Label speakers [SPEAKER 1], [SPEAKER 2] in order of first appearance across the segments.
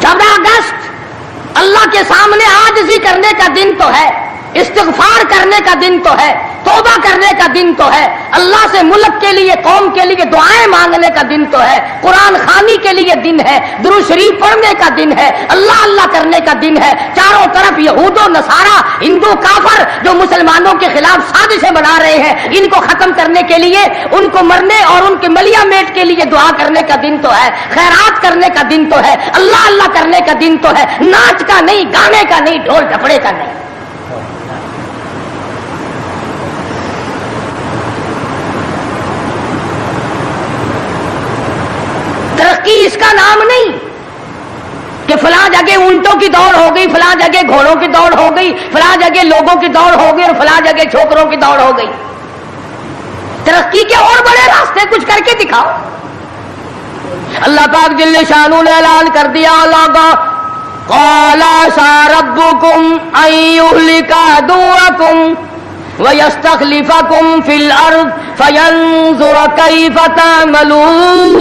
[SPEAKER 1] 14 اگست اللہ کے سامنے عاجزی کرنے کا دن تو ہے، استغفار کرنے کا دن تو ہے، توبہ کرنے کا دن تو ہے، اللہ سے ملک کے لیے قوم کے لیے دعائیں مانگنے کا دن تو ہے، قرآن خوانی کے لیے دن ہے، درود شریف پڑھنے کا دن ہے، اللہ اللہ کرنے کا دن ہے۔ چاروں طرف یہود و نصارہ، ہندو کافر جو مسلمانوں کے خلاف سازشیں بنا رہے ہیں، ان کو ختم کرنے کے لیے، ان کو مرنے اور ان کے ملیا میٹ کے لیے دعا کرنے کا دن تو ہے، خیرات کرنے کا دن تو ہے، اللہ اللہ کرنے کا دن تو ہے، ناچ کا نہیں، گانے کا نہیں، ڈھول ڈھپڑے کا نہیں۔ ترقی اس کا نام نہیں کہ فلاں جگہ اونٹوں کی دوڑ ہو گئی، فلاں جگہ گھوڑوں کی دوڑ ہو گئی، فلاں جگہ لوگوں کی دوڑ ہو گئی اور فلاں جگہ چھوکروں کی دوڑ ہو گئی۔ ترقی کے اور بڑے راستے کچھ کر کے دکھاؤ۔ اللہ پاک جل شانہ نے اعلان کر دیا، لوگوں قال عسى ربكم ان يهلك عدوكم وَيَسْتَخْلِفَكُمْ فِي الْأَرْضِ فَيَنْظُرَ كَيْفَ تَعْمَلُونَ۔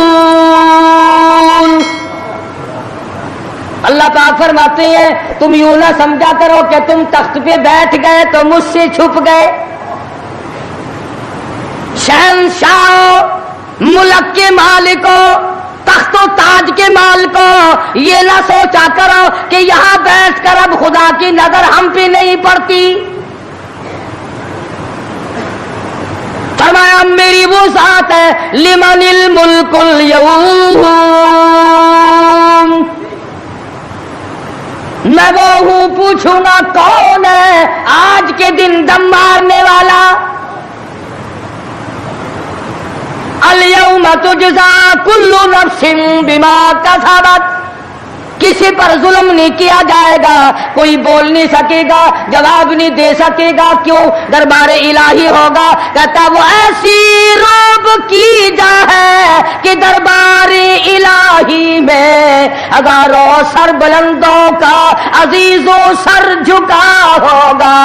[SPEAKER 1] اللہ پاک فرماتے ہیں تم یوں نہ سمجھا کرو کہ تم تخت پہ بیٹھ گئے تو مجھ سے چھپ گئے۔ شہنشاہ، ملک کے مالکوں، تخت و تاج کے مالکوں، یہ نہ سوچا کرو کہ یہاں بیٹھ کر اب خدا کی نظر ہم پہ نہیں پڑتی۔ فرمایا میری وہ ذات ہے لمن الملک اليوم، میں وہ ہوں، پوچھوں گا کون ہے آج کے دن دم مارنے والا۔ اليوم تجزا کل نفس بما کسبت، کسی پر ظلم نہیں کیا جائے گا، کوئی بول نہیں سکے گا، جواب نہیں دے سکے گا، کیوں؟ دربار الہی ہوگا۔ کہتا وہ ایسی روب کی جا ہے کہ دربار الہی میں ہزاروں سر بلندوں کا عزیزوں سر جھکا ہوگا۔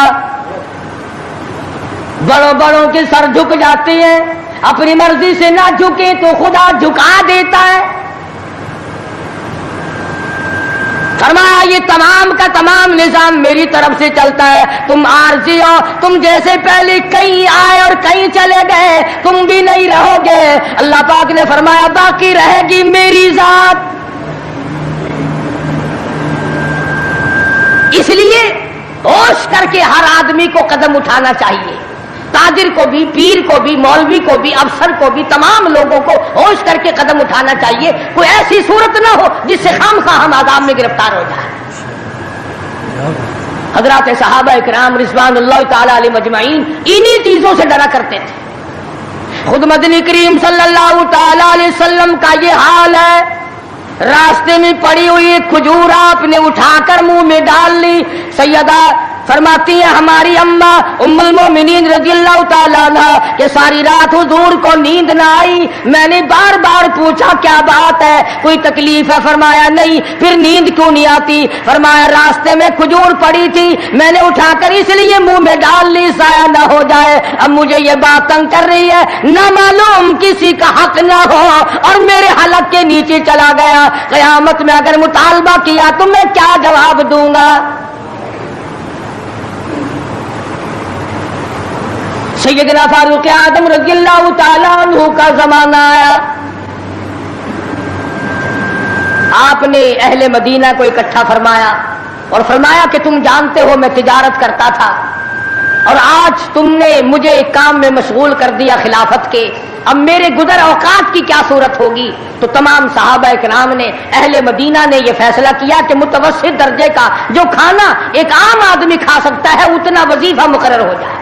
[SPEAKER 1] بڑوں بڑوں کے سر جھک جاتے ہیں، اپنی مرضی سے نہ جھکے تو خدا جھکا دیتا ہے۔ فرمایا یہ تمام کا تمام نظام میری طرف سے چلتا ہے، تم عارضی ہو، تم جیسے پہلے کہیں آئے اور کہیں چلے گئے، تم بھی نہیں رہو گے۔ اللہ پاک نے فرمایا باقی رہے گی میری ذات۔ اس لیے ہوش کر کے ہر آدمی کو قدم اٹھانا چاہیے، تاجر کو بھی، پیر کو بھی، مولوی کو بھی، افسر کو بھی، تمام لوگوں کو ہوش کر کے قدم اٹھانا چاہیے۔ کوئی ایسی صورت نہ ہو جس سے خامخواہ ہم عذاب میں گرفتار ہو جائیں۔ حضرات صحابہ اکرام رضوان اللہ تعالی علیہ مجمعین انہی چیزوں سے ڈرا کرتے تھے۔ خود مدنی کریم صلی اللہ تعالی علیہ وسلم کا یہ حال ہے، راستے میں پڑی ہوئی کھجور آپ نے اٹھا کر منہ میں ڈال لی۔ سیدہ فرماتی ہیں ہماری اماں ام المومنین رضی اللہ تعالیٰ عنہ کہ ساری رات حضور کو نیند نہ آئی، میں نے بار بار پوچھا کیا بات ہے، کوئی تکلیف ہے؟ فرمایا نہیں۔ پھر نیند کیوں نہیں آتی؟ فرمایا راستے میں کھجور پڑی تھی، میں نے اٹھا کر اس لیے منہ میں ڈال لی ضائع نہ ہو جائے۔ اب مجھے یہ بات تنگ کر رہی ہے، نہ معلوم کسی کا حق نہ ہو اور میرے حلق کے نیچے چلا گیا، قیامت میں اگر مطالبہ کیا تو میں کیا جواب دوں گا؟ سیدنا فاروق اعظم رضی اللہ تعالیٰ عنہ کا زمانہ آیا، آپ نے اہل مدینہ کو اکٹھا فرمایا اور فرمایا کہ تم جانتے ہو میں تجارت کرتا تھا اور آج تم نے مجھے ایک کام میں مشغول کر دیا خلافت کے، اب میرے گزر اوقات کی کیا صورت ہوگی؟ تو تمام صحابہ اکرام نے، اہل مدینہ نے یہ فیصلہ کیا کہ متوسط درجے کا جو کھانا ایک عام آدمی کھا سکتا ہے اتنا وظیفہ مقرر ہو جائے۔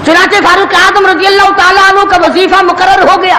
[SPEAKER 1] چنانچہ فاروق اعظم رضی اللہ تعالیٰ عنہ کا وظیفہ مقرر ہو گیا۔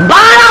[SPEAKER 1] 12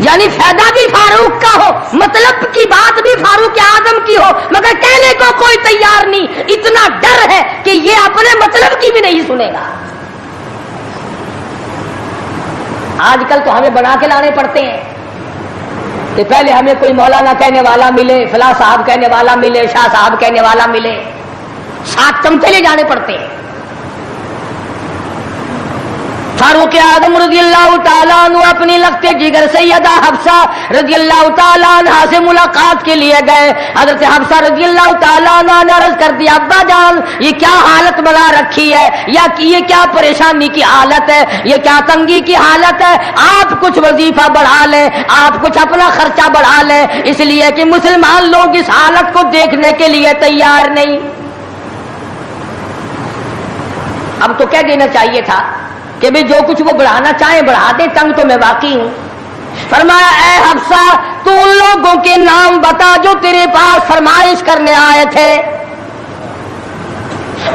[SPEAKER 1] یعنی فائدہ بھی فاروق کا ہو، مطلب کی بات بھی فاروق اعظم کی ہو، مگر کہنے کو کوئی تیار نہیں، اتنا ڈر ہے کہ یہ اپنے مطلب کی بھی نہیں سنے گا۔ آج کل تو ہمیں بنا کے لانے پڑتے ہیں کہ پہلے ہمیں کوئی مولانا کہنے والا ملے، فلاں صاحب کہنے والا ملے، شاہ صاحب کہنے والا ملے، 7 چمچے لے جانے پڑتے ہیں۔ فاروق اعظم رضی اللہ تعالیٰ عنہ اپنی لخت جگر سیدہ حفصہ رضی اللہ تعالیٰ عنہ سے ملاقات کے لیے گئے۔ حضرت حفصہ رضی اللہ تعالیٰ عنہ نے عرض کر دیا، ابا جان یہ کیا حالت بنا رکھی ہے، یا یہ کیا پریشانی کی حالت ہے، یہ کیا تنگی کی حالت ہے، آپ کچھ وظیفہ بڑھا لیں، آپ کچھ اپنا خرچہ بڑھا لیں، اس لیے کہ مسلمان لوگ اس حالت کو دیکھنے کے لیے تیار نہیں۔ اب تو کہہ دینا چاہیے تھا کہ بھی جو کچھ وہ بڑھانا چاہیں بڑھا دیں، تنگ تو میں واقعی ہوں۔ فرمایا اے حفصہ تو ان لوگوں کے نام بتا جو تیرے پاس فرمائش کرنے آئے تھے،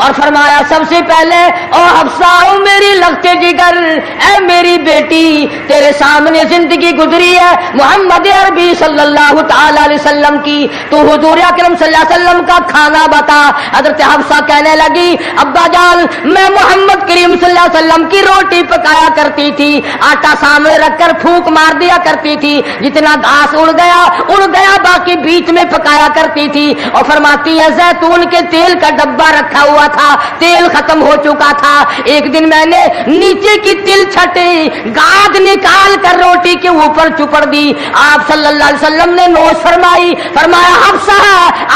[SPEAKER 1] اور فرمایا سب سے پہلے او حفصہ او میری لخت جگر، اے میری بیٹی تیرے سامنے زندگی گزری ہے محمد عربی صلی اللہ تعالی علیہ وسلم کی، تو حضور اکرم صلی اللہ علیہ وسلم کا کھانا بتا۔ حضرت حفصہ کہنے لگی ابا جان میں محمد کریم صلی اللہ علیہ وسلم کی روٹی پکایا کرتی تھی، آٹا سامنے رکھ کر پھونک مار دیا کرتی تھی، جتنا گھاس اڑ گیا باقی بیچ میں پکایا کرتی تھی۔ اور فرماتی ہے زیتون کے تیل کا ڈبہ رکھا ہوا تھا، تیل ختم ہو چکا تھا، ایک دن میں نے نیچے کی تل چھٹی گاد نکال کر روٹی کے اوپر چپڑ دی، آپ صلی اللہ علیہ وسلم نے نوش فرمائی، فرمایا حفصہ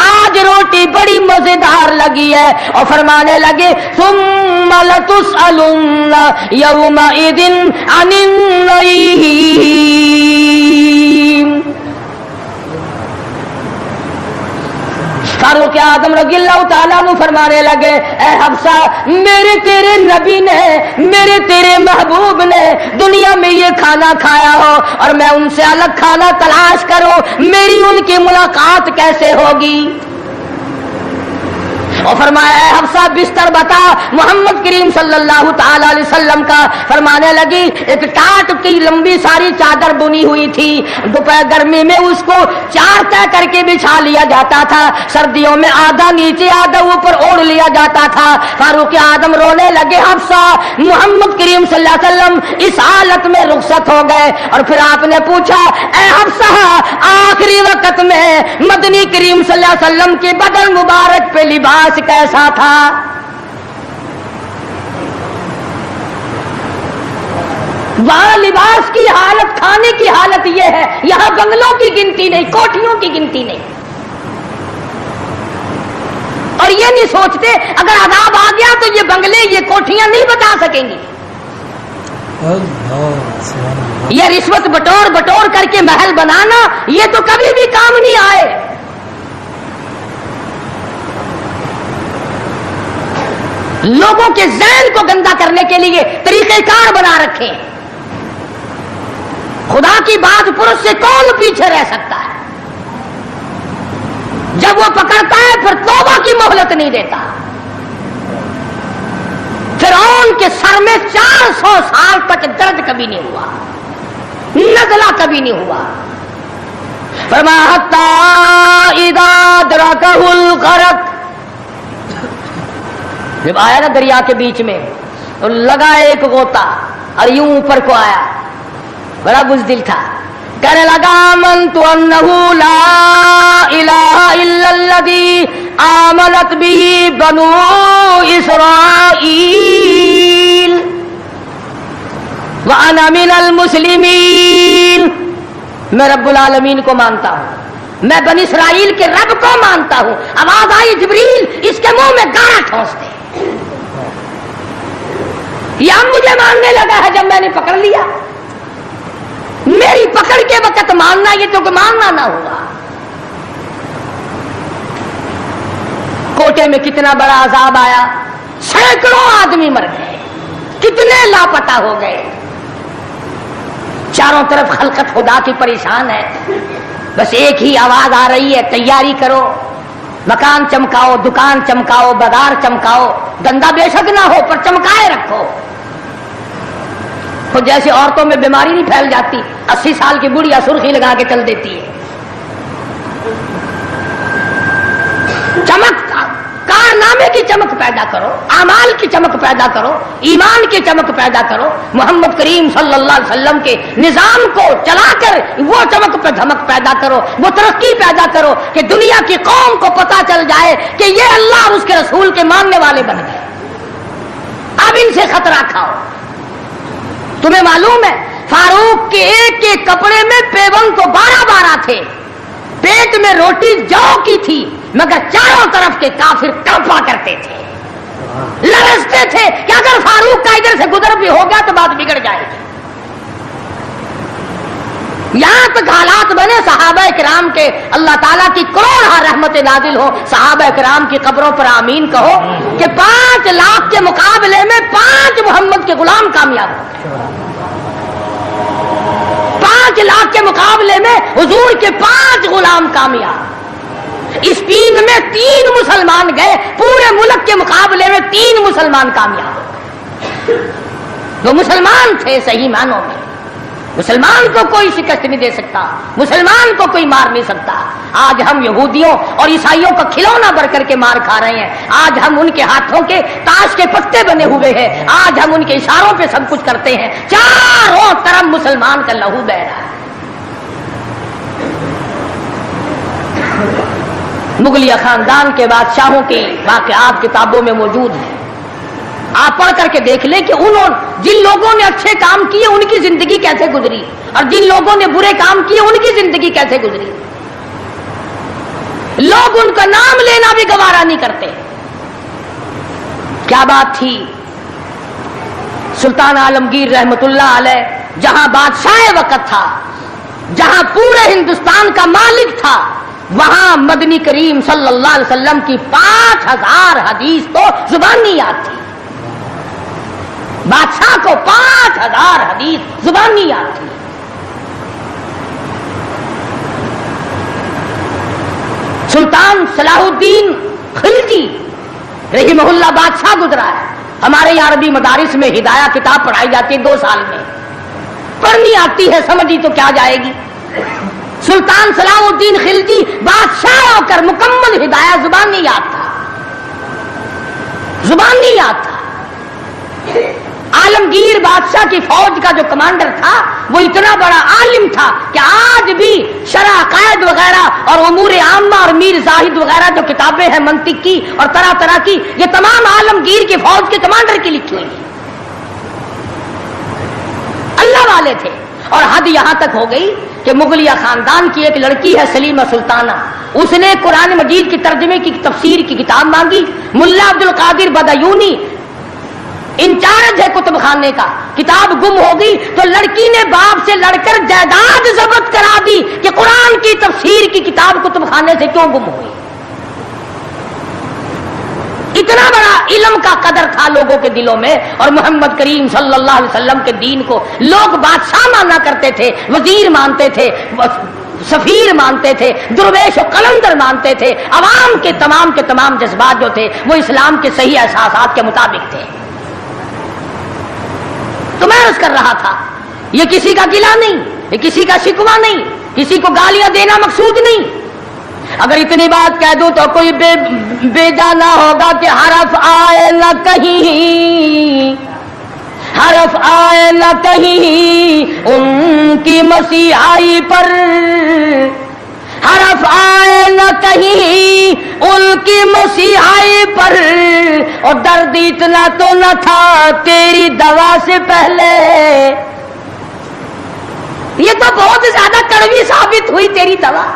[SPEAKER 1] آج روٹی بڑی مزیدار لگی ہے، اور فرمانے لگے ثم لتسألن یومئذ عن النعیم۔ فاروق اعظم رضی اللہ تعالیٰ عنہ فرمانے لگے اے حفصہ میرے تیرے نبی نے، میرے تیرے محبوب نے دنیا میں یہ کھانا کھایا ہو اور میں ان سے الگ کھانا تلاش کروں، میری ان کی ملاقات کیسے ہوگی؟ اور فرمایا اے حفصہ بستر بتا محمد کریم صلی اللہ تعالی علیہ وسلم کا۔ فرمانے لگی ایک ٹاٹ کی لمبی ساری چادر بنی ہوئی تھی، دوپہر گرمی میں اس کو 4 طے کر کے بچھا لیا جاتا تھا، سردیوں میں آدھا نیچے آدھا اوپر اوڑھ لیا جاتا تھا۔ فاروق اعظم رونے لگے حفصہ محمد کریم صلی اللہ علیہ وسلم اس حالت میں رخصت ہو گئے، اور پھر آپ نے پوچھا اے حفصہ آخری وقت میں مدنی کریم صلی اللہ علیہ وسلم کے بدن مبارک پہ لباس کیسا تھا؟ وہاں لباس کی حالت، کھانے کی حالت یہ ہے، یہاں بنگلوں کی گنتی نہیں، کوٹھیوں کی گنتی نہیں، اور یہ نہیں سوچتے اگر عذاب آ گیا تو یہ بنگلے یہ کوٹھیاں نہیں بتا سکیں گی۔ یہ رشوت بٹور کر کے محل بنانا یہ تو کبھی بھی کام نہیں آئے۔ لوگوں کے ذہن کو گندا کرنے کے لیے طریقہ کار بنا رکھے۔ خدا کی بات پرس سے کون پیچھے رہ سکتا ہے؟ جب وہ پکڑتا ہے پھر توبہ کی مہلت نہیں دیتا۔ فرعون کے سر میں 400 سال تک درد کبھی نہیں ہوا، نزلہ کبھی نہیں ہوا۔ فرمایا حتی اذا ادرکہ الغرق، جب آیا نا دریا کے بیچ میں تو لگا ایک غوطہ اور یوں اوپر کو آیا، بڑا بزدل تھا، کہنے لگا آمنت انہ لا الہ الا الذی آمنت به بنو اسرائیل وانا من المسلمین، میں رب العالمین کو مانتا ہوں، میں بنی اسرائیل کے رب کو مانتا ہوں۔ آواز آئی جبریل اس کے منہ میں گانا ٹھونس دے، یا مجھے ماننے لگا ہے جب میں نے پکڑ لیا، میری پکڑ کے وقت ماننا یہ تو کہ ماننا نہ ہوگا۔ کوٹے میں کتنا بڑا عذاب آیا، سینکڑوں آدمی مر گئے، کتنے لاپتہ ہو گئے، چاروں طرف خلقت خدا کی پریشان ہے، بس ایک ہی آواز آ رہی ہے تیاری کرو، مکان چمکاؤ، دکان چمکاؤ، بازار چمکاؤ، دندہ بے شک نہ ہو پر چمکائے رکھو۔ تو جیسے عورتوں میں بیماری نہیں پھیل جاتی، 80 سال کی بڑھیا سرخی لگا کے چل دیتی ہے. چمک، کارنامے کی چمک پیدا کرو، اعمال کی چمک پیدا کرو، ایمان کی چمک پیدا کرو. محمد کریم صلی اللہ علیہ وسلم کے نظام کو چلا کر وہ چمک پہ دھمک پیدا کرو، وہ ترقی پیدا کرو کہ دنیا کی قوم کو پتا چل جائے کہ یہ اللہ اور اس کے رسول کے ماننے والے بن گئے. اب ان سے خطرہ کھاؤ. تمہیں معلوم ہے فاروق کے ایک ایک کپڑے میں پیون تو 12 تھے، پیٹ میں روٹی جو کی تھی، مگر چاروں طرف کے کافر کڑپا کرتے تھے، لرزتے تھے کہ اگر فاروق کا ادھر سے گزر بھی ہو گیا تو بات بگڑ جائے گی. یہاں تک حالات بنے صحابہ کرام کے، اللہ تعالیٰ کی کروڑ رحمت نازل ہو صحابہ کرام کی قبروں پر آمین کہو کہ 5 لاکھ کے مقابلے میں 5 محمد کے غلام کامیاب ہو. 5 لاکھ کے مقابلے میں حضور کے 5 غلام کامیاب. اسپین میں 3 مسلمان گئے، پورے ملک کے مقابلے میں 3 مسلمان کامیاب. وہ مسلمان تھے صحیح معنوں میں. مسلمان کو کوئی شکست نہیں دے سکتا، مسلمان کو کوئی مار نہیں سکتا. آج ہم یہودیوں اور عیسائیوں کا کھلونا بن کر کے مار کھا رہے ہیں. آج ہم ان کے ہاتھوں کے تاش کے پتے بنے ہوئے ہیں. آج ہم ان کے اشاروں پہ سب کچھ کرتے ہیں. چاروں طرف مسلمان کا لہو بہہ رہا ہے. مغلیہ خاندان کے بادشاہوں کے واقعات کتابوں میں موجود ہیں. آپ پڑھ کر کے دیکھ لیں کہ جن لوگوں نے اچھے کام کیے ان کی زندگی کیسے گزری اور جن لوگوں نے برے کام کیے ان کی زندگی کیسے گزری. لوگ ان کا نام لینا بھی گوارا نہیں کرتے. کیا بات تھی. سلطان عالمگیر رحمت اللہ علیہ جہاں بادشاہ وقت تھا، جہاں پورے ہندوستان کا مالک تھا، وہاں مدنی کریم صلی اللہ علیہ وسلم کی 5000 حدیث تو زبانی یاد تھی. بادشاہ کو 5000 حدیث زبانی یاد تھی. سلطان صلاح الدین خلجی رحمہ اللہ بادشاہ گزرا ہے. ہمارے یہاں عربی مدارس میں ہدایہ کتاب پڑھائی جاتی ہے 2 سال میں. پڑھنی آتی ہے سمجھی تو کیا جائے گی. سلطان صلاح الدین خلجی بادشاہ ہو کر مکمل ہدایہ زبانی یاد تھا، زبانی یاد تھا. عالمگیر بادشاہ کی فوج کا جو کمانڈر تھا وہ اتنا بڑا عالم تھا کہ آج بھی شرح عقائد وغیرہ اور امور عامہ اور میر زاہد وغیرہ جو کتابیں ہیں منطق کی اور طرح طرح کی، یہ تمام عالمگیر کی فوج کے کمانڈر کی لکھی ہوئی ہیں. اللہ والے تھے. اور حد یہاں تک ہو گئی کہ مغلیہ خاندان کی ایک لڑکی ہے سلیمہ سلطانہ، اس نے قرآن مجید کی ترجمے کی تفسیر کی کتاب مانگی. ملا عبد القادر بدایونی انچارج ہے کتب خانے کا، کتاب گم ہو گئی تو لڑکی نے باپ سے لڑ کر جائیداد ضبط کرا دی کہ قرآن کی تفسیر کی کتاب کتب خانے سے کیوں گم ہوئی. اتنا بڑا علم کا قدر تھا لوگوں کے دلوں میں. اور محمد کریم صلی اللہ علیہ وسلم کے دین کو لوگ بادشاہ مانا کرتے تھے، وزیر مانتے تھے، سفیر مانتے تھے، درویش و قلندر مانتے تھے. عوام کے تمام جذبات جو تھے وہ اسلام کے صحیح احساسات کے مطابق تھے. تو میں عرض کر رہا تھا یہ کسی کا گلہ نہیں، یہ کسی کا شکوہ نہیں، کسی کو گالیاں دینا مقصود نہیں. اگر اتنی بات کہہ دوں تو کوئی بے جانا ہوگا کہ حرف آئے نہ کہیں، حرف آئے نہ کہیں ان کی مسیحائی پر، حرف آئے نہ کہیں ان کی مسیحائی پر، اور درد اتنا تو نہ تھا تیری دوا سے پہلے. یہ تو بہت زیادہ کڑوی ثابت ہوئی تیری دوا.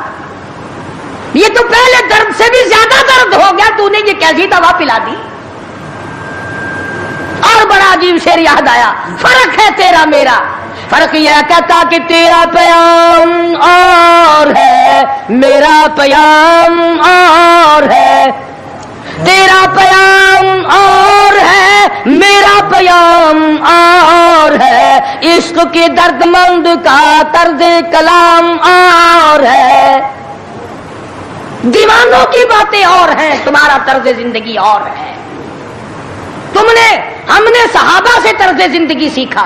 [SPEAKER 1] یہ تو پہلے درد سے بھی زیادہ درد ہو گیا، تو نے یہ کیسی دوا پلا دی. اور بڑا عجیب شعر یاد آیا. فرق ہے تیرا میرا، فرق یہ کہتا کہ تیرا پیام اور ہے میرا پیام اور ہے، تیرا پیام اور ہے میرا پیام اور ہے، عشق کے درد مند کا طرز کلام اور ہے. دیوانوں کی باتیں اور ہیں، تمہارا طرز زندگی اور ہے. ہم نے صحابہ سے طرز زندگی سیکھا،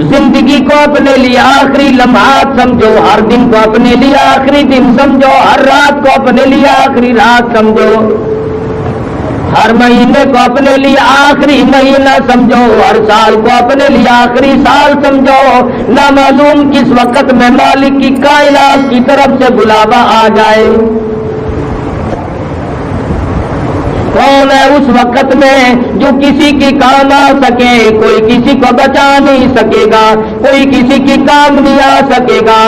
[SPEAKER 1] زندگی کو اپنے لیے آخری لمحات سمجھو، ہر دن کو اپنے لیے آخری دن سمجھو، ہر رات کو اپنے لیے آخری رات سمجھو، ہر مہینے کو اپنے لیے آخری مہینہ سمجھو، ہر سال کو اپنے لیے آخری سال سمجھو۔ نہ معلوم کس وقت میں مالک کی کائنات کی طرف سے بلاوا آ جائے۔ کون ہے اس وقت میں جو کسی کی کام آ سکے؟ کوئی کسی کو بچا نہیں سکے گا، کوئی کسی کی کام نہیں آ سکے گا۔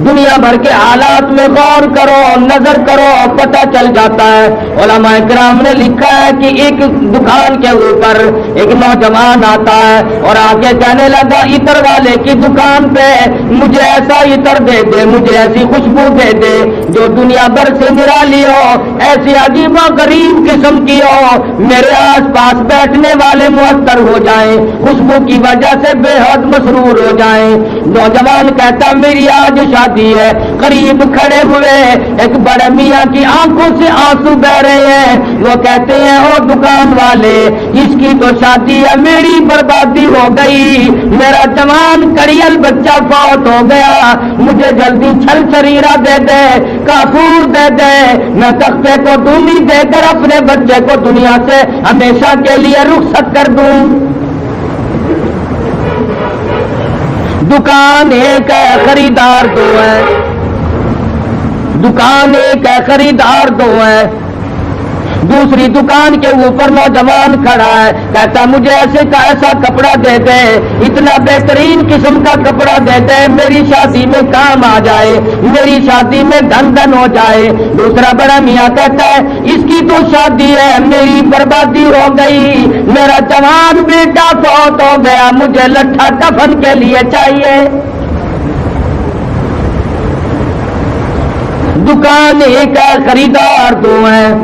[SPEAKER 1] دنیا بھر کے حالات میں غور کرو، نظر کرو، پتہ چل جاتا ہے۔ علماء کرام نے لکھا ہے کہ ایک دکان کے اوپر ایک نوجوان آتا ہے اور آگے کہنے لگا عطر والے کی دکان پہ مجھے ایسا عطر دے دے، مجھے ایسی خوشبو دے دے جو دنیا بھر سے نرالی ہو، ایسی عجیب و غریب قسم کی ہو، میرے آس پاس بیٹھنے والے معطر ہو جائیں، خوشبو کی وجہ سے بے حد مسرور ہو جائیں۔ نوجوان کہتا میری آج شادی ہے۔ قریب کھڑے ہوئے ایک بڑے میاں کی آنکھوں سے آنسو بہ رہے ہیں۔ وہ کہتے ہیں او دکان والے، اس کی تو شادی ہے، میری بربادی ہو گئی، میرا جوان کڑیل بچہ فوت ہو گیا، مجھے جلدی چھل چریرا دے دے، کافور دے دے، میں تختے کو ڈونی دے کر اپنے بچے کو دنیا سے ہمیشہ کے لیے رخصت کر دوں۔ دکان ایک ہے، خریدار دو ہے، دکان ایک ہے، خریدار دو ہے۔ دوسری دکان کے اوپر نوجوان کھڑا ہے، کہتا مجھے ایسا کپڑا دے دے، اتنا بہترین قسم کا کپڑا دے دے، میری شادی میں کام آ جائے، میری شادی میں دھن دھن ہو جائے۔ دوسرا بڑا میاں کہتا ہے اس کی تو شادی ہے، میری بربادی ہو گئی، میرا جوان بیٹا فوت ہو گیا، مجھے لٹھا کفن کے لیے چاہیے۔ دکان ایک ہے، خریدار دو ہیں۔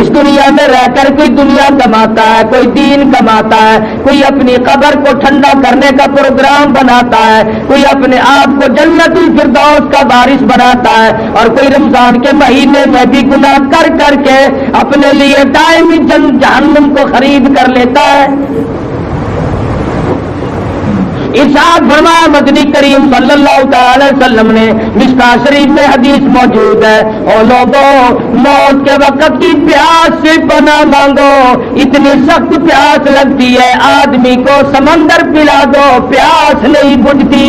[SPEAKER 1] اس دنیا میں رہ کر کوئی دنیا کماتا ہے، کوئی دین کماتا ہے، کوئی اپنی قبر کو ٹھنڈا کرنے کا پروگرام بناتا ہے، کوئی اپنے آپ کو جنت الفردوس کا وارث بناتا ہے، اور کوئی رمضان کے مہینے میں بھی گناہ کر کر کے اپنے لیے دائمی جہنم کو خرید کر لیتا ہے۔ ارشاد فرمایا مدنی کریم صلی اللہ تعالی وسلم نے، مشکاہ شریف میں حدیث موجود ہے، او لوگوں موت کے وقت کی پیاس سے پناہ مانگو، اتنی سخت پیاس لگتی ہے آدمی کو سمندر پلا دو پیاس نہیں بجھتی۔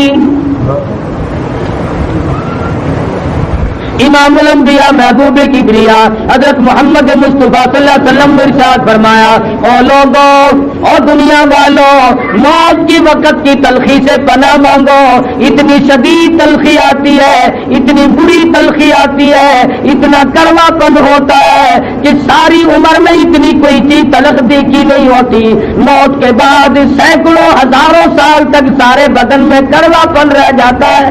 [SPEAKER 1] امام الانبیاء محبوب کبریا حضرت محمد مصطفیٰ صلی اللہ علیہ وسلم نے ارشاد فرمایا او لوگوں اور دنیا والوں موت کی وقت کی تلخی سے پناہ مانگو، اتنی شدید تلخی آتی ہے، اتنی بری تلخی آتی ہے، اتنا کڑوا پن ہوتا ہے کہ ساری عمر میں اتنی کوئی چیز تلخ دیکھی نہیں ہوتی، موت کے بعد سینکڑوں ہزاروں سال تک سارے بدن میں کڑوا پن رہ جاتا ہے۔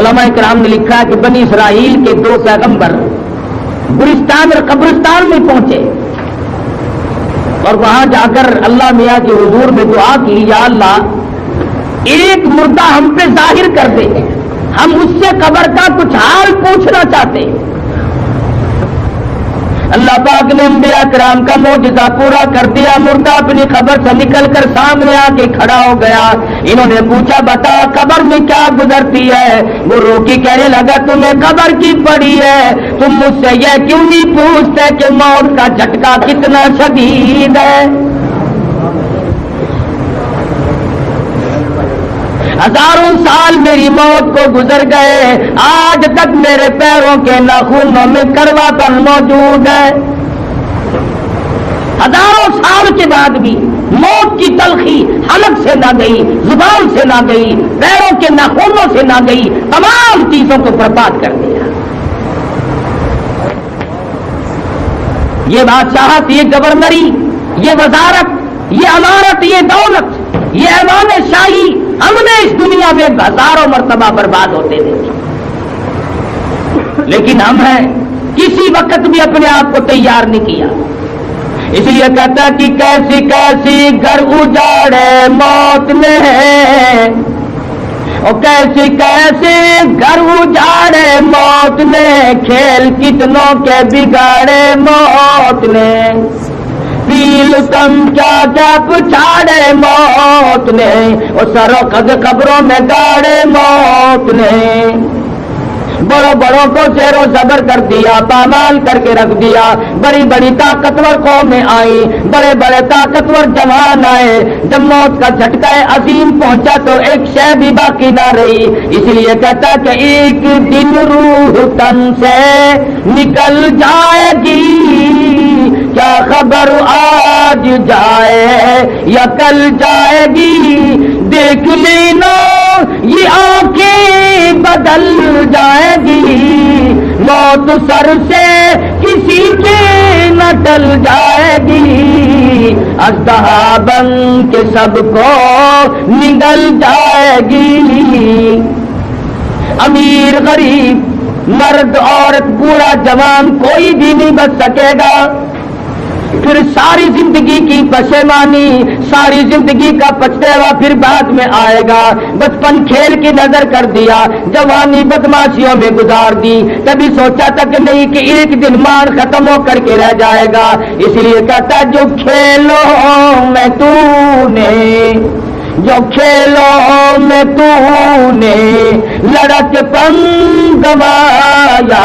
[SPEAKER 1] علماء کرام نے لکھا کہ بنی اسرائیل کے دو پیغمبر گلستان اور قبرستان میں پہنچے اور وہاں جا کر اللہ میاں کے حضور میں دعا کی، یا اللہ ایک مردہ ہم پہ ظاہر کر دے، ہم اس سے قبر کا کچھ حال پوچھنا چاہتے ہیں۔ اللہ پاک نے انبیاء کرام کا معجزہ پورا کر دیا، مردہ اپنی قبر سے نکل کر سامنے آ کے کھڑا ہو گیا۔ انہوں نے پوچھا بتا قبر میں کیا گزرتی ہے؟ وہ روکی کہنے لگا تمہیں قبر کی پڑی ہے، تم مجھ سے یہ کیوں نہیں پوچھتے کہ موت کا جھٹکا کتنا شدید ہے؟ ہزاروں سال میری موت کو گزر گئے، آج تک میرے پیروں کے ناخنوں میں کڑوا پن موجود ہے۔ ہزاروں سال کے بعد بھی موت کی تلخی حلق سے نہ گئی، زبان سے نہ گئی، پیروں کے ناخنوں سے نہ گئی، تمام چیزوں کو برباد کر دیا۔ یہ بادشاہت، یہ گورنری، یہ وزارت، یہ امارت، یہ دولت، یہ ایوان شاہی ہم نے اس دنیا میں ہزاروں مرتبہ برباد ہوتے دیکھے، لیکن ہم ہیں کسی وقت بھی اپنے آپ کو تیار نہیں کیا۔ اس لیے کہتا کہ کیسی کیسی گھر اجاڑے موت نے، اور کیسی کیسی گھر اجاڑے موت نے، کھیل کتنوں کے بگاڑے موت نے، فیل تم کیا کیا پچھاڑے موت نے، وہ سرو قد قبروں میں گاڑے موت نے، بڑوں بڑوں کو زیر و زبر کر دیا، پامال کر کے رکھ دیا، بڑی بڑی طاقتور قومیں آئیں، بڑے بڑے طاقتور جوان آئے، جب موت کا جھٹکا عظیم پہنچا تو ایک شے بھی باقی نہ رہی، اس لیے کہتا کہ ایک دن روح تن سے نکل جائے گی، کیا خبر آج جائے یا کل جائے گی، دیکھ لینا یہ آنکھیں بدل جائے گی، موت سر سے کسی کے نہ ٹل جائے گی، اژدہا بن کے سب کو نگل جائے گی، امیر غریب مرد عورت بوڑھا جوان کوئی بھی نہیں بچ سکے گا، پھر ساری زندگی کی پشیمانی، ساری زندگی کا پچھتاوا پھر بعد میں آئے گا، بچپن کھیل کی نظر کر دیا، جوانی بدماشیوں میں گزار دی، کبھی سوچا تک نہیں کہ ایک دن مان ختم ہو کر کے رہ جائے گا، اس لیے کہتا جو کھیلوں میں تو نے، جو کھیلوں میں تو نے لڑک پن گوایا،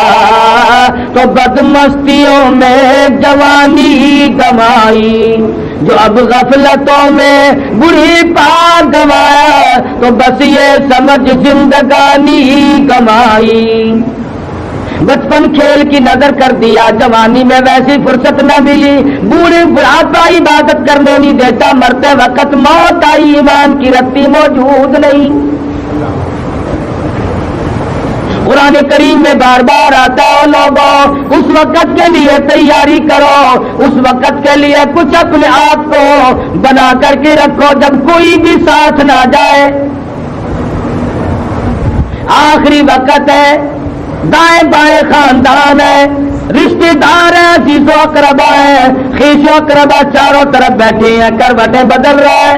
[SPEAKER 1] تو بدمستیوں میں جوانی گوائی، جو اب غفلتوں میں بڑھی پا گوایا، تو بس یہ سمجھ زندگانی گوائی، بچپن کھیل کی نظر کر دیا، جوانی میں ویسی فرصت نہ ملی، بوڑھے بڑھاپا عبادت کرنے نہیں دیتا، مرتے وقت موت آئی ایمان کی رتی موجود نہیں۔ قرآن کریم میں بار بار آتا ہے لوگوں اس وقت کے لیے تیاری کرو، اس وقت کے لیے کچھ اپنے آپ کو بنا کر کے رکھو جب کوئی بھی ساتھ نہ جائے، آخری وقت ہے، دائیں بائیں خاندان ہے، رشتے دار ہیں، عزیز و اقربا ہیں، خیش و اقربا چاروں طرف بیٹھے ہیں، کروٹیں بدل رہا ہے،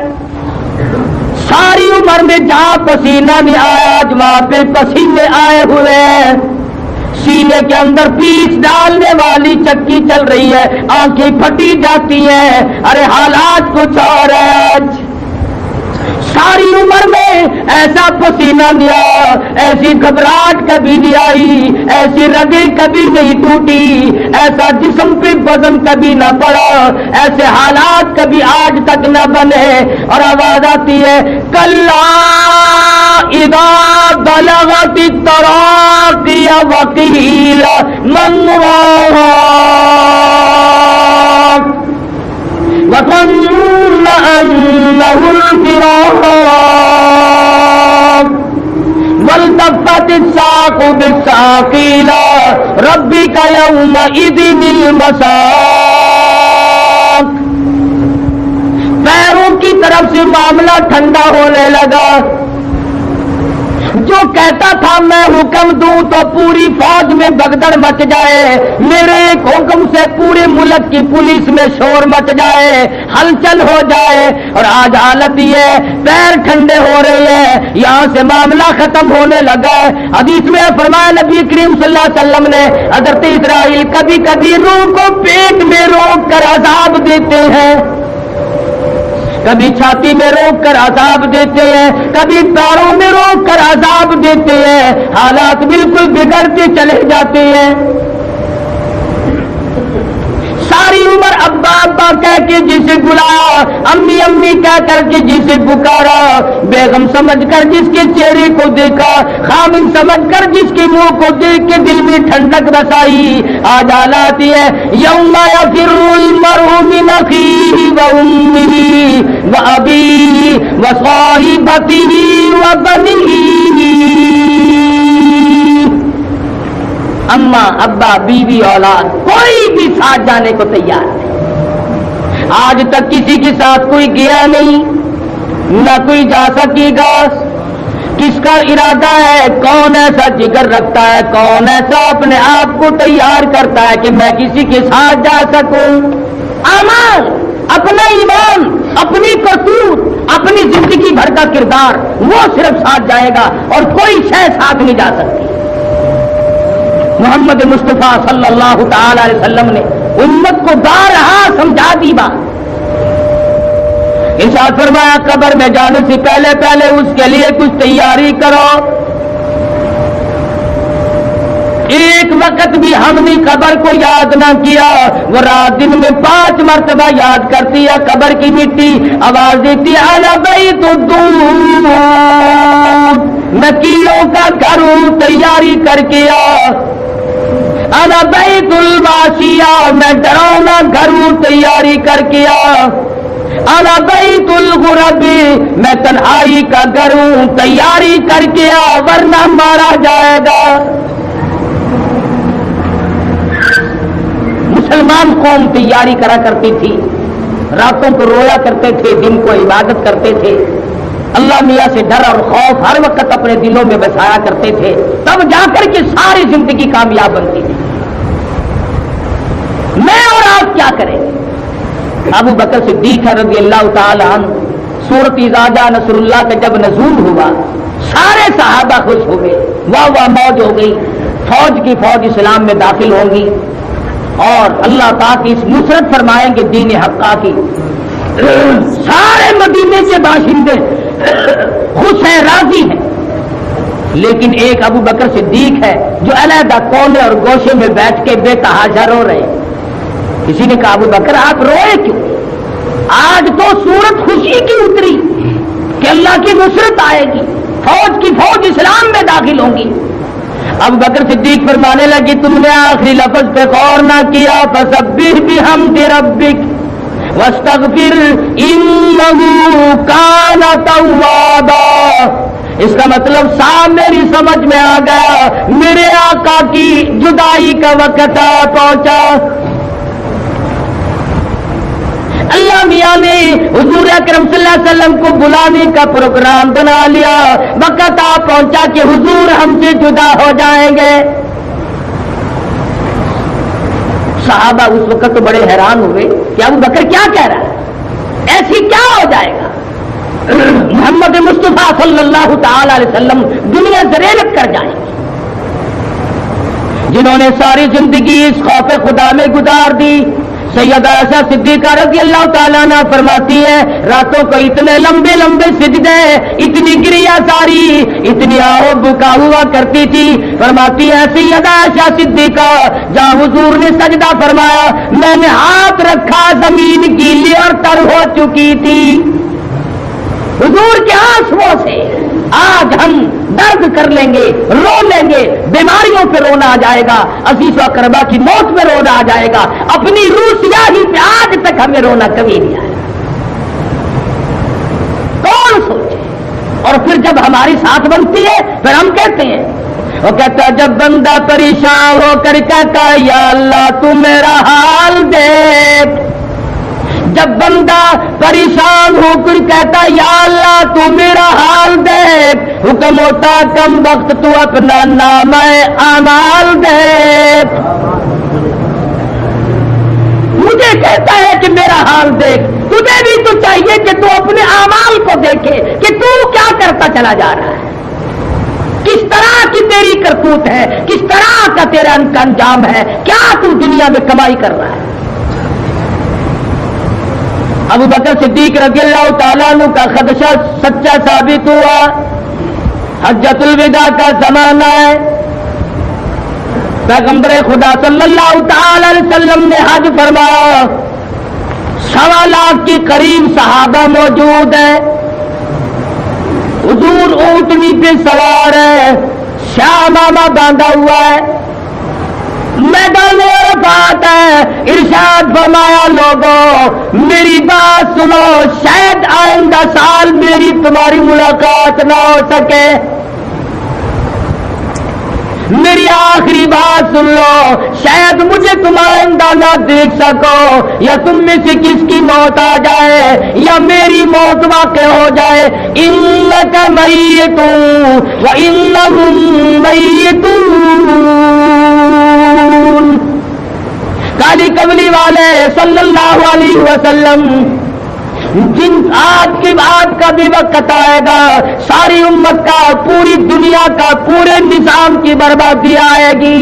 [SPEAKER 1] ساری عمر میں جہاں پسینہ نہیں آیا آج وہاں پہ پسینے آئے ہوئے ہیں، سینے کے اندر پیس ڈالنے والی چکی چل رہی ہے، آنکھیں پھٹی جاتی ہیں، ارے حالات کچھ اور ہے آج، ساری عمر میں ایسا پسینہ دیا، ایسی گھبراہٹ کبھی نہیں آئی، ایسی رگیں کبھی نہیں ٹوٹی، ایسا جسم پہ وزن کبھی نہ پڑا، ایسے حالات کبھی آج تک نہ بنے، اور آواز آتی ہے کلا اذا بلغت التراقی وقیل من راق وظن أنه الفراق والتفت الساق بالساق إلى ربك يومئذ المساق، پیروں کی طرف سے معاملہ ٹھنڈا ہونے لگا، جو کہتا تھا میں حکم دوں تو پوری فوج میں بگدڑ مچ جائے، میرے ایک حکم سے پورے ملک کی پولیس میں شور مچ جائے، ہلچل ہو جائے، اور آج حالت یہ پیر ٹھنڈے ہو رہے ہیں، یہاں سے معاملہ ختم ہونے لگا ہے۔ حدیث میں فرمایا نبی کریم صلی اللہ علیہ وسلم نے حضرت اسرائیل کبھی کبھی روح کو پیٹ میں روک کر عذاب دیتے ہیں، کبھی چھاتی میں روک کر عذاب دیتے ہیں، کبھی پیروں میں روک کر عذاب دیتے ہیں، حالات بالکل بگڑتے چلے جاتے ہیں، ساری عمر ابا ابا کہہ کے جسے بلایا، امی امی کہہ کر کے جسے پکارا، بیگم سمجھ کر جس کے چہرے کو دیکھا، خامن سمجھ کر جس کے منہ کو دیکھ کے دل میں ٹھنڈک بسائی، آج حالات ہے یوم یفر المرء من اخیہ وامہ وابیہ وصاحبتہ وبنیہ، اما ابا بیوی اولاد کوئی بھی ساتھ جانے کو تیار نہیں، آج تک کسی کے ساتھ کوئی گیا نہیں، نہ کوئی جا سکے گا، کس کا ارادہ ہے، کون ایسا جگر رکھتا ہے، کون ایسا اپنے آپ کو تیار کرتا ہے کہ میں کسی کے ساتھ جا سکوں، اعمال، اپنا ایمان، اپنی کرتوت، اپنی زندگی بھر کا کردار وہ صرف ساتھ جائے گا اور کوئی شے ساتھ نہیں جا سکتی۔ محمد مصطفیٰ صلی اللہ تعالی علیہ وسلم نے امت کو بارہا سمجھا دی بات. ارشاد فرمایا قبر میں جانے سے پہلے پہلے اس کے لیے کچھ تیاری کرو. ایک وقت بھی ہم نے قبر کو یاد نہ کیا. وہ رات دن میں 5 مرتبہ یاد کرتی ہے قبر کی مٹی. آواز دیتی انا بیت الدود، میں کیڑوں کا گھر ہوں تیاری کر کے آ. انا بیت الواشیہ، میں ڈراؤنا گھر ہوں تیاری کر کے آ. انا بیت الغرب، میں تنہائی کا گھر ہوں تیاری کر کے آ ورنہ مارا جائے گا. مسلمان قوم تیاری کرا کرتی تھی، راتوں کو رویا کرتے تھے، دن کو عبادت کرتے تھے، اللہ میاں سے ڈر اور خوف ہر وقت اپنے دلوں میں بسایا کرتے تھے، تب جا کر کے ساری زندگی کامیاب بنتی تھی. میں اور آپ کیا کریں؟ ابو بکر صدیق رضی اللہ تعالی عنہ سورۃ اذا جاء نصر اللہ کا جب نزول ہوا سارے صحابہ خوش ہو گئے، واہ واہ موج ہو گئی، فوج کی فوج اسلام میں داخل ہوں گی اور اللہ تعالیٰ کی اس نصرت فرمائیں گے دین حقہ کی. سارے مدینے کے باشندے خوش ہیں، راضی ہیں. لیکن ایک ابو بکر صدیق ہے جو علیحدہ کونے اور گوشے میں بیٹھ کے بے تحاشا رو رہے ہیں. کسی نے کہا ابو بکر آپ روئے کیوں؟ آج تو سورت خوشی کی اتری کہ اللہ کی نصرت آئے گی، فوج کی فوج اسلام میں داخل ہوں گی. ابو بکر صدیق فرمانے لگی تم نے آخری لفظ پہ غور نہ کیا. فسبح بحمد ربک واستغفر انہ کان توابا. اس کا مطلب صاحب میری سمجھ میں آ گیا، میرے آقا کی جدائی کا وقت آ پہنچا. اللہ میاں نے حضور اکرم صلی اللہ علیہ وسلم کو بلانے کا پروگرام بنا لیا. وقت آ پہنچا کہ حضور ہم سے جدا ہو جائیں گے. صحابہ اس وقت تو بڑے حیران ہوئے کہ ابو بکر کیا کہہ رہا ہے، ایسی کیا ہو جائے گا؟ محمد مصطفیٰ صلی اللہ تعالی علیہ وسلم دنیا ذریلت کر جائیں گے. جنہوں نے ساری زندگی اس خوف خدا میں گزار دی. سیدہ عائشہ صدیقہ رضی اللہ تعالیٰ عنہ فرماتی ہے راتوں کو اتنے لمبے لمبے سجدے، اتنی گریا ساری، اتنی آہو بکا ہوا کرتی تھی. فرماتی ہے سیدہ عائشہ صدیقہ جہاں حضور نے سجدہ فرمایا میں نے ہاتھ رکھا زمین گیلی اور تر ہو چکی تھی. حضور کے آنسوؤں سے آج ہم درد کر لیں گے، رو لیں گے، بیماریوں پہ رونا آ جائے گا، عزیز و اقربا کی موت پہ رونا آ جائے گا، اپنی روح سیاہی پہ آج تک ہمیں رونا کبھی نہیں آیا. کون سوچے؟ اور پھر جب ہماری ساتھ بنتی ہے پھر ہم کہتے ہیں، وہ کہتا جب بندہ پریشان ہو کر کہتا یا اللہ تو میرا حال دیکھ. جب بندہ پریشان ہو کر کہتا یا اللہ تو میرا حال دیکھ، حکم ہوتا کم وقت تو اپنا نام اعمال دیکھ. مجھے کہتا ہے کہ میرا حال دیکھ، تجھے بھی تو چاہیے کہ تو اپنے اعمال کو دیکھے کہ تو کیا کرتا چلا جا رہا ہے، کس طرح کی تیری کرتوت ہے، کس طرح کا تیرا انجام ہے، کیا تو دنیا میں کمائی کر رہا ہے. ابو بکر صدیق رضی اللہ تعالیٰ عنہ کا خدشہ سچا ثابت ہوا. حجۃ الوداع کا زمانہ ہے، پیغمبر خدا صلی اللہ تعالی علیہ وسلم نے حج فرمایا. 1.25 لاکھ کے قریب صحابہ موجود ہیں. حضور اونٹنی پہ سوار ہے، شامامہ باندھا ہوا ہے، میدان عرفات ہے. ارشاد فرمایا لوگوں میری بات سنو، شاید آئندہ سال میری تمہاری ملاقات نہ ہو سکے، میری آخری بات سن لو، شاید مجھے تم آئندہ نہ دیکھ سکو، یا تم میں سے کس کی موت آ جائے یا میری موت واقع ہو جائے. انک میت وانہم میتون. کالی کملی والے صلی اللہ علیہ وسلم جن آپ کا بھی وقت آئے گا، ساری امت کا، پوری دنیا کا، پورے نظام کی بربادی آئے گی.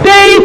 [SPEAKER 1] 23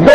[SPEAKER 1] 2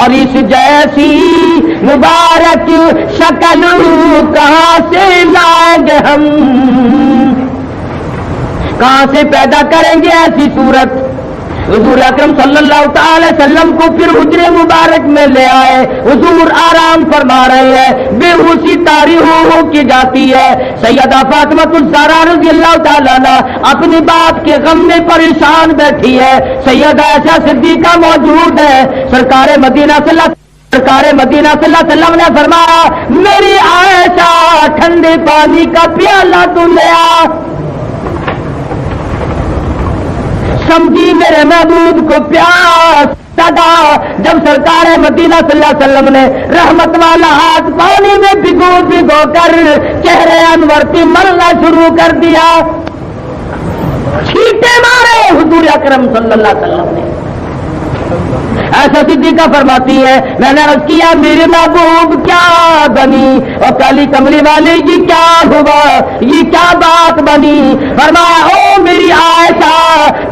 [SPEAKER 1] اور اس جیسی مبارک شکل کہاں سے لائیں گے ہم، کہاں سے پیدا کریں گے ایسی صورت؟ حضور اکرم صلی اللہ تعالی وسلم کو پھر حجرے مبارک میں لے آئے، حضور آرام فرما رہے ہیں، بے ہوشی طاری ہو کی جاتی ہے۔ سیدہ فاطمہ الزہرا رضی اللہ تعالیٰ عنہ اپنی باپ کے غم میں پریشان بیٹھی ہے، سیدہ عائشہ صدیقہ موجود ہے۔ سرکار مدینہ صلی اللہ علیہ وسلم نے فرمایا میری عائشہ ٹھنڈے پانی کا پیالہ تو لے آ، سمجھی میرے محبوب کو پیاس لگا۔ جب سرکار مدینہ صلی اللہ علیہ وسلم نے رحمت والا ہاتھ پانی میں بھگو کر چہرے انور پہ ملنا شروع کر دیا، چھینٹے مارے حضور اکرم صلی اللہ علیہ وسلم نے۔ ایسا صدیقہ فرماتی ہے میں نے عرض کیا میرے محبوب کیا بنی، اور کالی کملی والے یہ کیا ہوا، یہ کیا بات بنی؟ فرمایا او میری عائشہ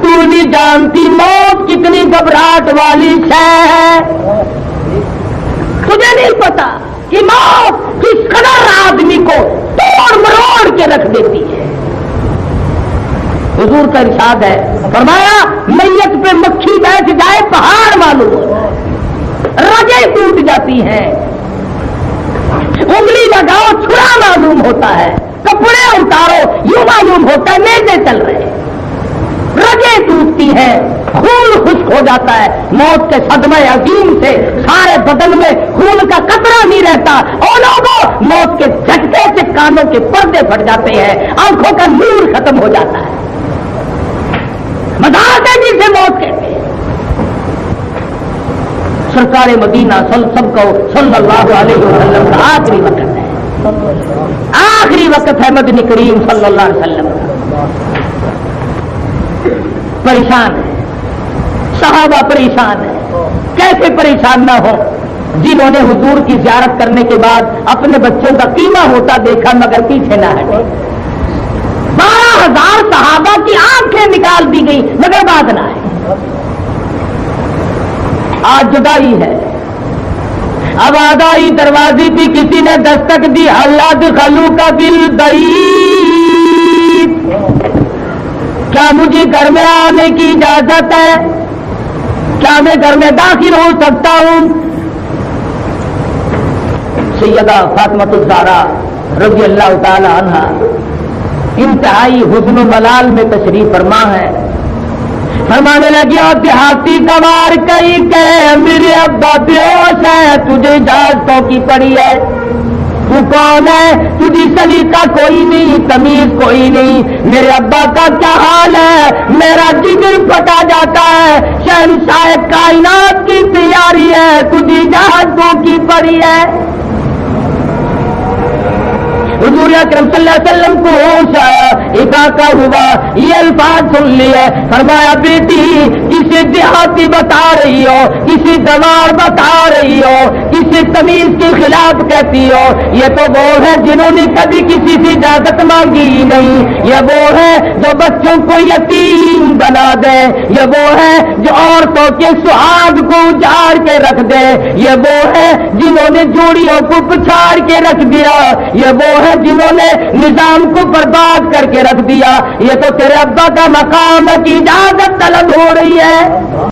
[SPEAKER 1] تو نہیں جانتی موت کتنی گھبراہٹ والی شے ہے، تجھے نہیں پتا کہ موت کس قدر آدمی کو توڑ مروڑ کے رکھ دیتی ہے۔ حضور کا ارشاد ہے، فرمایا میت پہ مکھی بیٹھ جائے پہاڑ معلوم ہوتا ہے، رگیں ٹوٹ جاتی ہیں، انگلی لگاؤ چھڑا معلوم ہوتا ہے، کپڑے اتارو یوں معلوم ہوتا ہے نیزے چل رہے، رگیں ٹوٹتی ہیں، خون خشک ہو جاتا ہے، موت کے صدمے عظیم سے سارے بدن میں خون کا قطرہ نہیں رہتا، اور لوگوں موت کے جھٹکے سے کانوں کے پردے پھٹ جاتے ہیں، آنکھوں کا نور ختم ہو جاتا ہے، مذاق ہے جسے موت کہتے ہیں۔ سرکار مدینہ سب کو صلی اللہ علیہ وسلم کا آخری وقت ہے، آخری وقت ہے مدنی کریم صلی اللہ علیہ وسلم کا، پریشان ہے صحابہ، پریشان ہے، کیسے پریشان نہ ہو جنہوں نے حضور کی زیارت کرنے کے بعد اپنے بچوں کا قیمہ ہوتا دیکھا مگر پیچھے نہ ہٹے، 12,000 صحابہ کی آنکھیں نکال دی گئی مگر بات نہ آئی۔ آج جدائی ہے، اب آدائی دروازے بھی کسی نے دستک دی، اللہ دخلو کا دل بعید، کیا مجھے گھر میں آنے کی اجازت ہے، کیا میں گھر میں داخل ہو سکتا ہوں؟ سیدہ فاطمہ الزہرا رضی اللہ تعالی عنہا انتہائی حزن و ملال میں تشریف فرما ہے، فرمانے لگیا دیہاتی کمار کئی کہ میرے ابا بے ہوش ہے، تجھے اجازتوں کی پڑی ہے، تو کون ہے، تجھے سلیقہ کوئی نہیں، تمیز کوئی نہیں، میرے ابا کا کیا حال ہے، میرا جگر پھٹا جاتا ہے، شہنشاہ کائنات کی تیاری ہے، تجھے اجازتوں کی پڑی ہے۔ حضور اکرم صلی اللہ علیہ وسلم کو ہوش آیا، اکاکا ہوا، یہ الفاظ سن لیے، فرمایا بیٹی کسی دیہاتی بتا رہی ہو، کسی گوار بتا رہی ہو، کسی تمیز کے خلاف کہتی ہو، یہ تو وہ ہے جنہوں نے کبھی کسی سے اجازت مانگی ہی نہیں، یہ وہ ہے جو بچوں کو یتیم بنا دے، یہ وہ ہے جو عورتوں کے سہاگ کو اجاڑ کے رکھ دے، یہ وہ ہے جنہوں نے جوڑیوں کو پچھاڑ کے رکھ دیا، یہ وہ ہے جنہوں نے نظام کو برباد کر کے رکھ دیا، یہ تو تیرے ابا کا مقام ہے کہ اجازت طلب ہو رہی ہے۔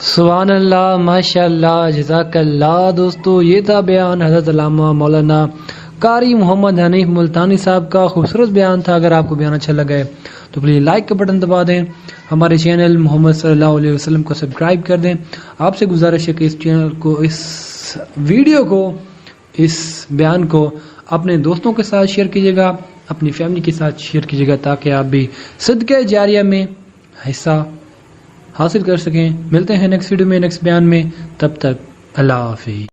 [SPEAKER 2] سبحان اللہ، ماشاء اللہ، جزاک اللہ۔ دوستو یہ تھا بیان حضرت علامہ مولانا قاری محمد حنیف ملتانی صاحب کا، خوبصورت بیان تھا۔ اگر آپ کو بیان اچھا لگا ہے تو پلیز لائک کا بٹن دبا دیں، ہمارے چینل محمد صلی اللہ علیہ وسلم کو سبسکرائب کر دیں۔ آپ سے گزارش ہے کہ اس چینل کو، اس ویڈیو کو، اس بیان کو اپنے دوستوں کے ساتھ شیئر کیجیے گا، اپنی فیملی کے ساتھ شیئر کیجیے گا، تاکہ آپ بھی صدقہ جاریہ میں حصہ حاصل کر سکیں۔ ملتے ہیں نیکسٹ ویڈیو میں، نیکسٹ بیان میں، تب تک اللہ حافظ۔